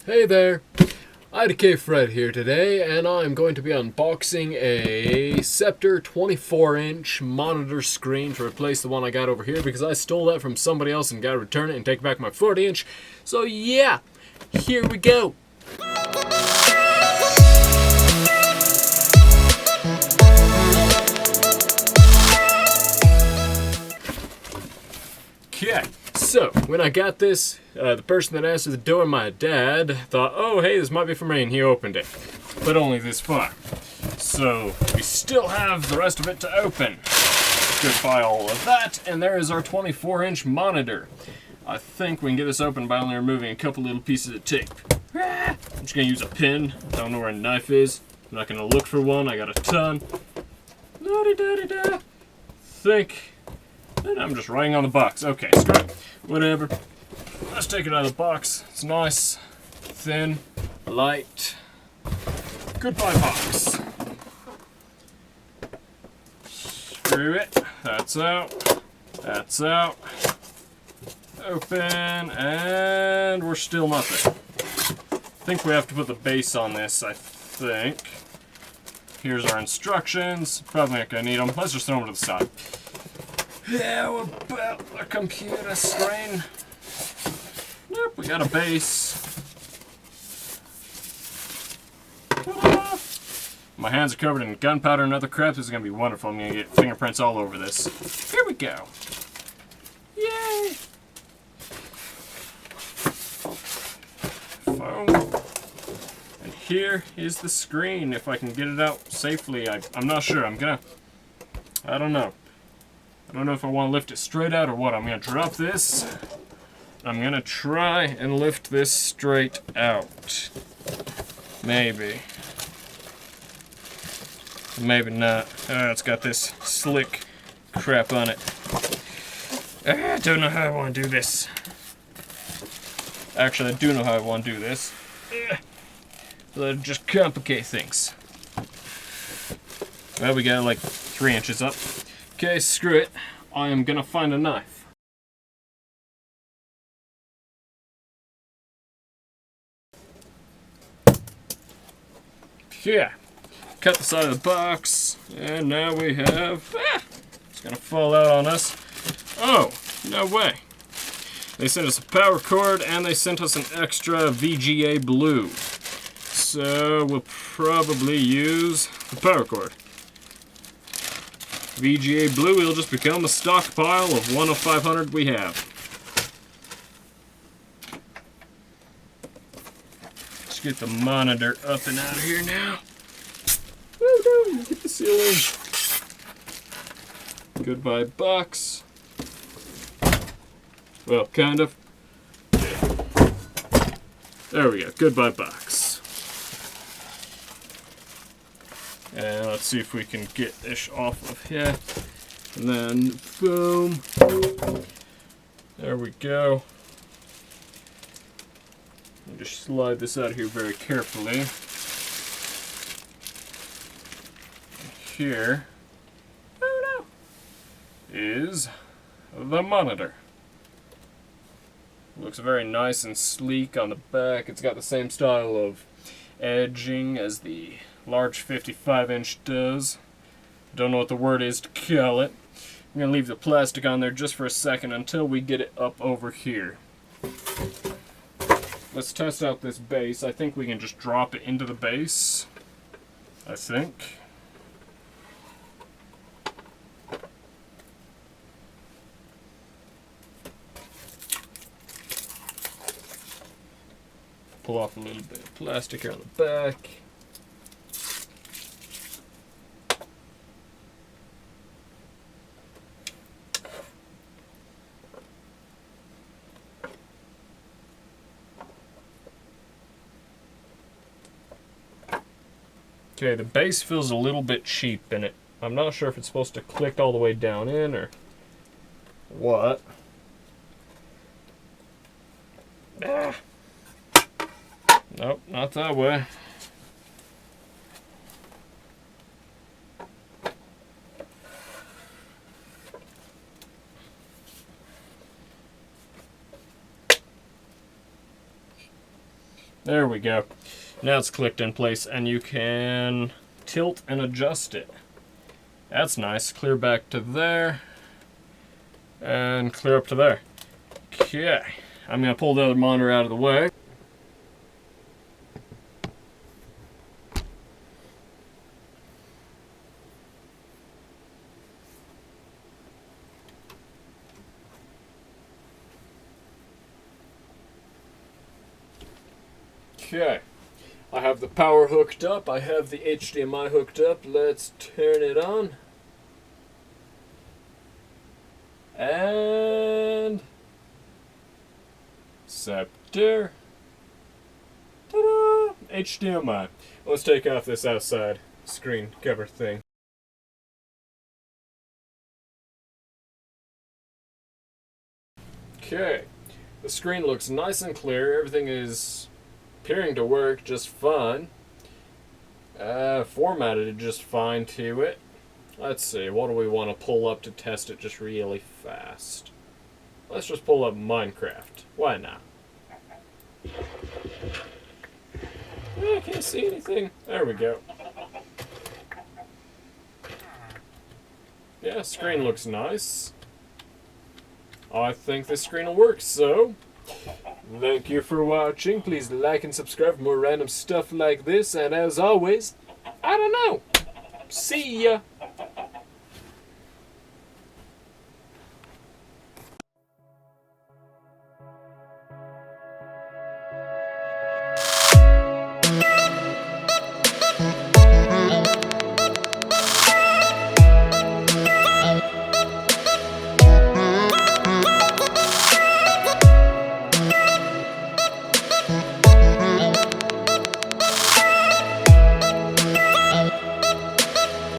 Hey there, IDK Fred here today, and I'm going to be unboxing a Sceptre 24-inch monitor screen to replace the one I got over here because I stole that from somebody else and got to return it and take back my 40-inch. So yeah, here we go. Okay, so when I got this, the person that answered the door, my dad, thought, oh hey, this might be for me, and he opened it. But only this far. So we still have the rest of it to open. Goodbye all of that, and there is our 24-inch monitor. I think we can get this open by only removing a couple little pieces of tape. I'm just going to use a pin. I don't know where a knife is. I'm not going to look for one. I got a ton. La-di-da-di-da. Think... I'm just writing on the box. Okay, screw it. Whatever. Let's take it out of the box. It's nice, thin, light. Goodbye box. Screw it. That's out. That's out. Open, and we're still nothing. I think we have to put the base on this, I think. Here's our instructions. Probably not gonna need them. Let's just throw them to the side. How about a computer screen? Nope, we got a base. Ta-da! My hands are covered in gunpowder and other crap. This is going to be wonderful. I'm going to get fingerprints all over this. Here we go. Yay! Foam. And here is the screen. If I can get it out safely. I'm not sure. I don't know. I don't know if I want to lift it straight out or what. I'm going to drop this. I'm going to try and lift this straight out. Maybe. Maybe not. It's got this slick crap on it. I don't know how I want to do this. Actually, I do know how I want to do this. That'll just complicate things. Well, we got like 3 inches up. Okay, screw it. I am gonna find a knife. Yeah. Cut the side of the box, and now we have... it's gonna fall out on us. Oh, no way. They sent us a power cord, and they sent us an extra VGA blue. So we'll probably use the power cord. VGA blue will just become a stockpile of 1 of 500 we have. Let's get the monitor up and out of here now. Woo-hoo, get the ceiling. Goodbye box. Well, kind of. There we go, goodbye box. And let's see if we can get this off of here. And then, boom. There we go. And just slide this out here very carefully. Here, oh no, is the monitor. Looks very nice and sleek on the back. It's got the same style of edging as the large 55-inch does. Don't know what the word is to call it. I'm going to leave the plastic on there just for a second until we get it up over here. Let's test out this base. I think we can just drop it into the base. I think. Pull off a little bit of plastic here on the back. Okay, the base feels a little bit cheap in it. I'm not sure if it's supposed to click all the way down in or what. Ah. Nope, not that way. There we go. Now it's clicked in place and you can tilt and adjust it. That's nice. Clear back to there and clear up to there. Okay, I'm going to pull the other monitor out of the way. Okay, I have the power hooked up, I have the HDMI hooked up, let's turn it on. And Sceptre. Ta-da! HDMI. Let's take off this outside screen cover thing. Okay, the screen looks nice and clear, everything is appearing to work just fine. Formatted just fine to it. Let's see, what do we want to pull up to test it just really fast? Let's just pull up Minecraft. Why not? I can't see anything. There we go. Yeah, screen looks nice. I think this screen will work, so thank you for watching. Please like and subscribe for more random stuff like this. And as always, I don't know. See ya.